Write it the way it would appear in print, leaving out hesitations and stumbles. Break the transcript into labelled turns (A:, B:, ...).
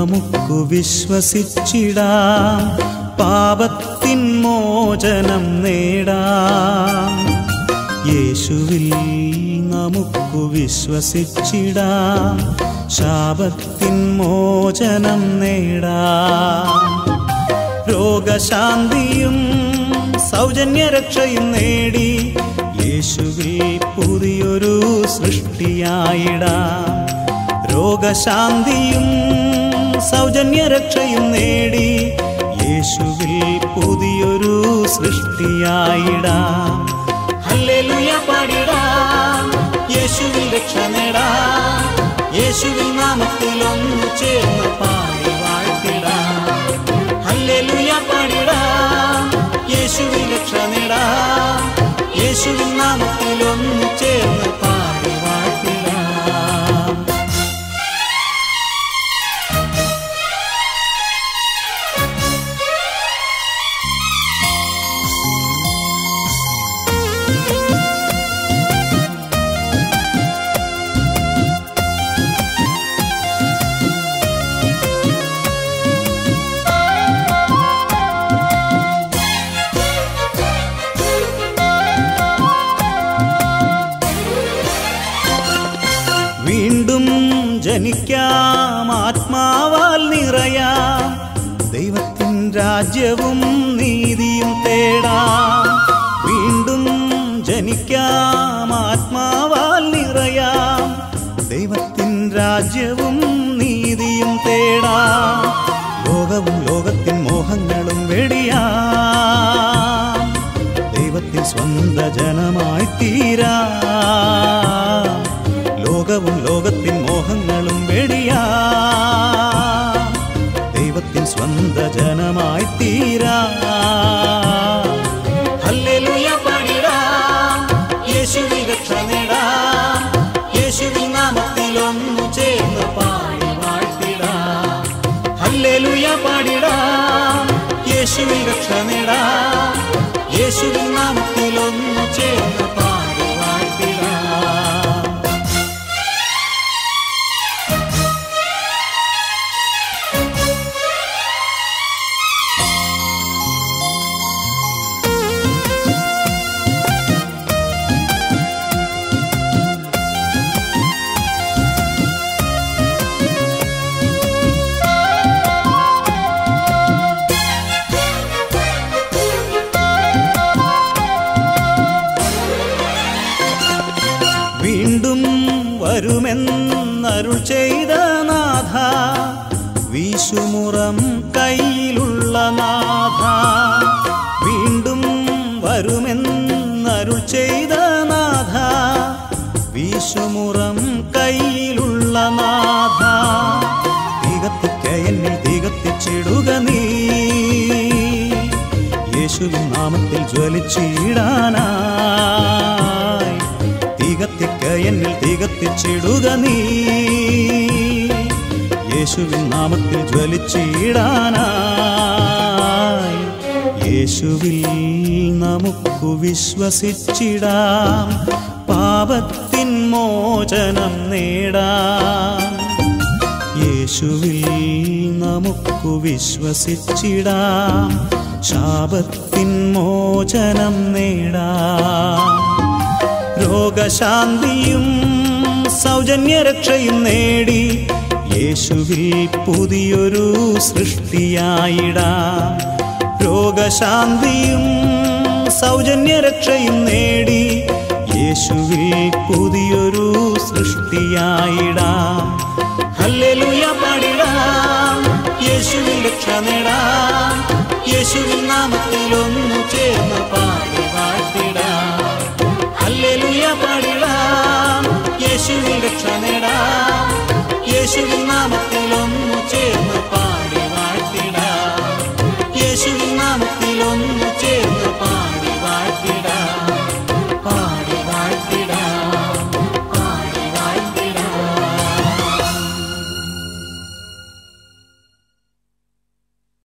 A: നമുക്കു വിശ്വസിച്ചിടാം, പാപത്തിൻ മോചനം നേടാം. യേശുവിൽ നമുക്കു വിശ്വസിച്ചിടാം, ശാപത്തിൻ മോചനം നേടാം. രോഗശാന്തിയും സൗജന്യരക്ഷയും നേടി യേശുവിൽ പുതിയൊരു സൃഷ്ടിയായിടാം. രോഗശാന്തിയും സൗജന്യരക്ഷയും നേടി യേശുവിൽ പുതിയൊരു സൃഷ്ടിയായിടാം. ഹല്ലേലൂയ പാടിടാം, യേശുവിൽ രക്ഷ നേടാം. യേശുവിൻ നാമത്തിൽ ഒന്നു ചേർന്ന് പാടി വാഴ്ത്തിടാം. ഹല്ലേലൂയ പാടിടാം, യേശുവിൽ രക്ഷ നേടാം. യേശുവിൻ നാമത്തിൽ ഒന്നു ചേർന്ന് പാടി വാഴ്ത്തിടാം. വീണ്ടും ജനിക്കാം, ആത്മാവാൽ നിറയാം, ദൈവത്തിൻ രാജ്യവും നീതിയും തേടാം. വീണ്ടും ജനിക്കാം, ആത്മാവാൽ നിറയാം, ദൈവത്തിൻ രാജ്യവും നീതിയും തേടാം. ലോകവും ലോകത്തിൻ മോഹങ്ങളും വെടിയാം, ദൈവത്തിൻ സ്വന്ത ജനമായി തീരാം. ലോകവും ലോകത്തിൻ മോഹങ്ങളും വെടിയാം, ദൈവത്തിൻ സ്വന്ത ജനമായി തീരാം. ഹല്ലേലൂയ പാടിടാം, യേശുവിൽ രക്ഷ നേടാം. യേശുവിൻ നാമത്തിൽ ഒന്നു ചേർന്ന് പാടി വാഴ്ത്തിടാം. ഹല്ലേലൂയ പാടിടാം, യേശുവിൽ രക്ഷ നേടാം. യേശുവിൻ നാമത്തിൽ ഒന്നു ചേർന്ന് പാടി വാഴ്ത്തിടാം. വീണ്ടും വരുമെന്നരുൾ ചെയ്ത നാഥ, വീശുമുറം കയ്യിലുള്ള നാഥ. വീണ്ടും വരുമെന്നരുൾ ചെയ്ത നാഥ, വീശുമുറം കയ്യിലുള്ള നാഥ. തികത്തിക്ക എന്നിൽ തികത്തിച്ചിടുക നീ, യേശുവിൻ നാമത്തിൽ ജ്വലിച്ചിടാനായി. തികത്തിക്ക എന്നിൽ തികത്തിച്ചിടുക നീ, യേശുവിൻ നാമത്തിൽ ജ്വലിച്ചിടാനായി. യേശുവിൽ നമുക്കു വിശ്വസിച്ചിടാം, പാപത്തിൻ മോചനം നേടാം. യേശുവിൽ നമുക്കു വിശ്വസിച്ചിടാം, ശാപത്തിൻ മോചനം നേടാം. രോഗശാന്തിയും സൗജന്യരക്ഷയും നേടി യേശുവിൽ പുതിയൊരു സൃഷ്ടിയായിടാം. രോഗശാന്തിയും സൗജന്യരക്ഷയും നേടി യേശുവിൽ പുതിയൊരു സൃഷ്ടിയായിടാം. ഹല്ലേലൂയ പാടിടാം, യേശുവിൽ രക്ഷ നേടാം. യേശുവിൻ നാമത്തിൽ ഒന്നു ചേർന്ന് പാടി വാഴ്ത്തിടാം. ഹല്ലേലൂയ പാടിടാം, യേശുവിൽ രക്ഷ നേടാം. യേശുവിൻ നാമത്തിൽ